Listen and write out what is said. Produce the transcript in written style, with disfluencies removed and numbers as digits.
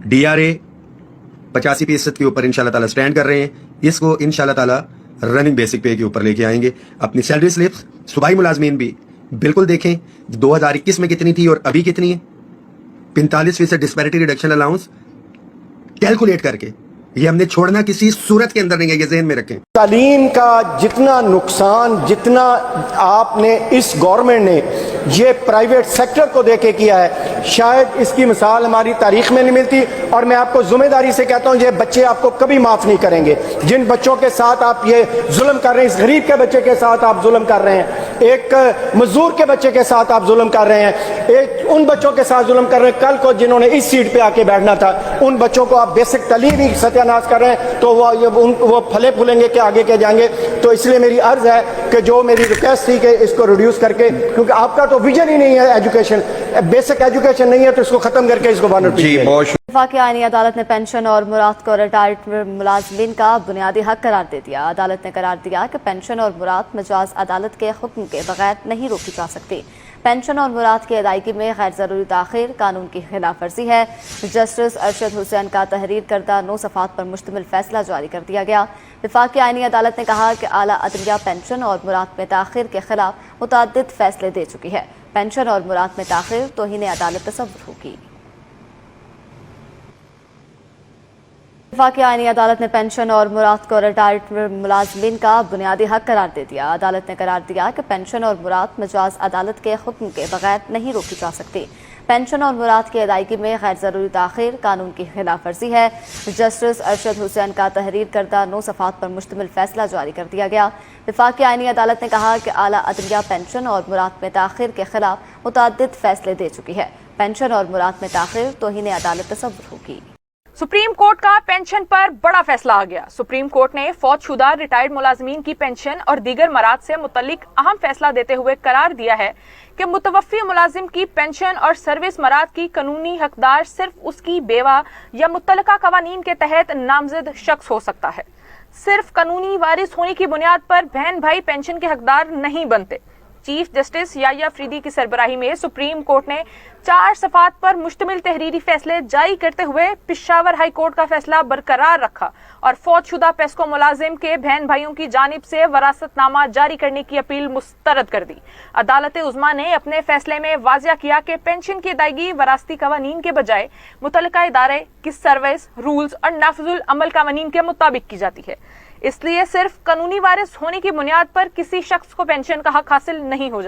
DRA 85% के ऊपर इंशाल्लाह ताला स्टैंड कर रहे हैं। इसको इंशाल्लाह ताला रनिंग बेसिक पे के ऊपर लेके आएंगे। अपनी सैलरी स्लिप्स सूबाई मुलाजमीन भी बिल्कुल देखें 2021 में कितनी थी और अभी कितनी है। 45% डिस्पैरिटी रिडक्शन अलाउंस कैलकुलेट करके, ये हमने छोड़ना किसी सूरत के अंदर नहीं है, ये ज़हन में रखें। तालीम का जितना नुकसान जितना आपने इस गवर्नमेंट ने ये प्राइवेट सेक्टर को देके किया है, शायद इसकी मिसाल हमारी तारीख में नहीं मिलती। और मैं आपको जिम्मेदारी से कहता हूँ, ये बच्चे आपको कभी माफ नहीं करेंगे। जिन बच्चों के साथ आप ये जुल्म कर रहे हैं, इस गरीब के बच्चे के साथ आप जुल्म कर रहे हैं, एक मजदूर के बच्चे के साथ आप जुल्म कर रहे हैं, एक उन बच्चों के साथ जुल्म कर रहे हैं कल को जिन्होंने इस सीट पे आके बैठना था, उन बच्चों को आप बेसिक तालीम ही सत्यानाश कर रहे हैं, तो वो फले फूलेंगे कि आगे के जाएंगे। तो इसलिए मेरी अर्ज है कि जो मेरी रिक्वेस्ट थी कि इसको रिड्यूस करके, क्योंकि आपका तो विजन ही नहीं है एजुकेशन, बेसिक एजुकेशन नहीं है, तो इसको खत्म करके इसको बनर वफाकी आईनी अदालत ने पेंशन और मुराद को रिटायर्ड मुलाजमीन का बुनियादी हक करार दे दिया। अदालत ने करार दिया कि पेंशन और मुराद मजाज अदालत के हुक्म के बगैर नहीं रोकी जा सकती। पेंशन और मुराद की अदायगी में गैर ज़रूरी ताख़ीर कानून की खिलाफ वर्जी है। जस्टिस अरशद हुसैन का तहरीर करदा 9 सफ़ात पर मुश्तमिल फैसला जारी कर दिया गया। वफाकी आईनी अदालत ने कहा कि आला अदलिया पेंशन और मुराद में ताख़ीर के खिलाफ मुतअद्दिद फैसले दे चुकी है। पेंशन और मुराद में ताख़ीर तौहीन अदालत तस्वुर होगी। वफाकी आईनी अदालत ने पेंशन और मुराद को रिटायर्ड मुलाजमीन का बुनियादी हक करार दे दिया। अदालत ने करार दिया कि पेंशन और मुराद मजाज अदालत के हुक्म के बगैर नहीं रोकी जा सकती। पेंशन और मुराद की अदायगी में गैर ज़रूरी ताख़ीर कानून की खिलाफ वर्जी है। जस्टिस अरशद हुसैन का तहरीर करदा 9 सफ़ात पर मुश्तमिल फैसला जारी कर दिया गया। वफाकी आईनी अदालत ने कहा कि आला अदलिया पेंशन और मुराद में ताख़ीर के खिलाफ मुतअद्दिद फैसले दे चुकी है। पेंशन और मुराद में ताख़ीर तौहीन अदालत तस्वुर होगी। सुप्रीम कोर्ट का पेंशन पर बड़ा फैसला आ गया। सुप्रीम कोर्ट ने फौजशुदा रिटायर्ड मुलाजमीन की पेंशन और दीगर मराद से मुतल्लिक अहम फैसला देते हुए करार दिया है कि मुतवफ़ी मुलाजिम की पेंशन और सर्विस मराद की कानूनी हकदार सिर्फ उसकी बेवा या मुतल्लका कवानीन के तहत नामजद शख्स हो सकता है। सिर्फ कानूनी वारिस होने की बुनियाद पर बहन भाई पेंशन के हकदार नहीं बनते। चीफ जस्टिस याह्या अफरीदी की सरबराही में सुप्रीम कोर्ट ने 4 सफ़ात पर मुश्तमिल तहरीरी फैसले जारी करते हुए पेशावर हाई कोर्ट का फैसला बरकरार रखा और फौजशुदा पेस्को मुलाजिम के बहन भाइयों की जानिब से वरासतनामा जारी करने की अपील मुस्तरद कर दी। अदालत उज़्मा ने अपने फैसले में वाज़िया किया कि पेंशन की अदायगी वरासती कवानीन के बजाय मुतल्लिका इदारे की सर्विस रूल्स और नाफिजुल अमल कवानीन के मुताबिक की जाती है। इसलिए सिर्फ कानूनी वारिस होने की बुनियाद पर किसी शख्स को पेंशन का हक हासिल नहीं हो जाता।